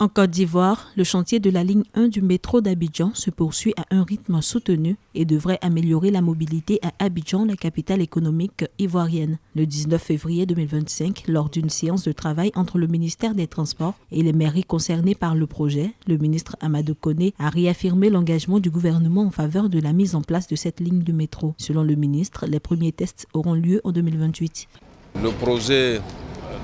En Côte d'Ivoire, le chantier de la ligne 1 du métro d'Abidjan se poursuit à un rythme soutenu et devrait améliorer la mobilité à Abidjan, la capitale économique ivoirienne. Le 19 février 2025, lors d'une séance de travail entre le ministère des Transports et les mairies concernées par le projet, le ministre Amadou Koné a réaffirmé l'engagement du gouvernement en faveur de la mise en place de cette ligne de métro. Selon le ministre, les premiers tests auront lieu en 2028. Le projet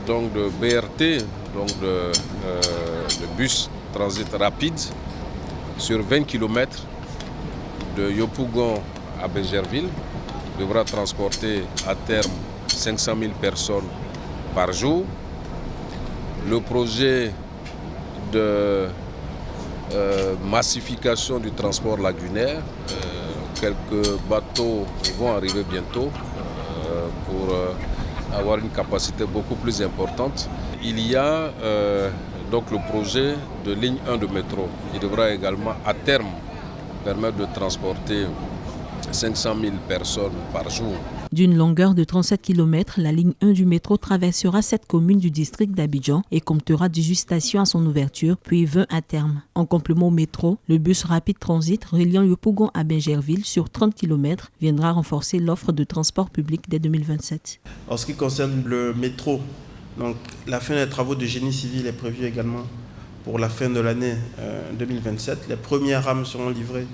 de BRT, de bus transit rapide, sur 20 km de Yopougon à Bégerville, devra transporter à terme 500 000 personnes par jour. Le projet de massification du transport lagunaire, quelques bateaux vont arriver bientôt pour avoir une capacité beaucoup plus importante. Il y a donc le projet de ligne 1 de métro. Il devra également à terme permettre de transporter 500 000 personnes par jour. D'une longueur de 37 km, la ligne 1 du métro traversera 7 communes du district d'Abidjan et comptera 18 stations à son ouverture, puis 20 à terme. En complément au métro, le bus rapide transit reliant Yopougon à Bégerville sur 30 km viendra renforcer l'offre de transport public dès 2027. En ce qui concerne le métro, donc, la fin des travaux de génie civil est prévue également pour la fin de l'année 2027. Les premières rames seront livrées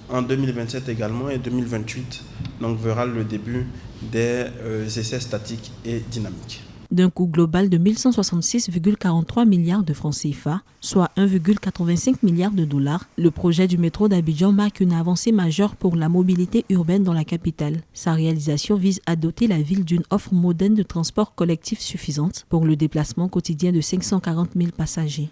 en 2027 également et 2028 donc verra le début des essais statiques et dynamiques. D'un coût global de 1166,43 milliards de francs CFA, soit 1,85 milliard de dollars, le projet du métro d'Abidjan marque une avancée majeure pour la mobilité urbaine dans la capitale. Sa réalisation vise à doter la ville d'une offre moderne de transport collectif suffisante pour le déplacement quotidien de 540 000 passagers.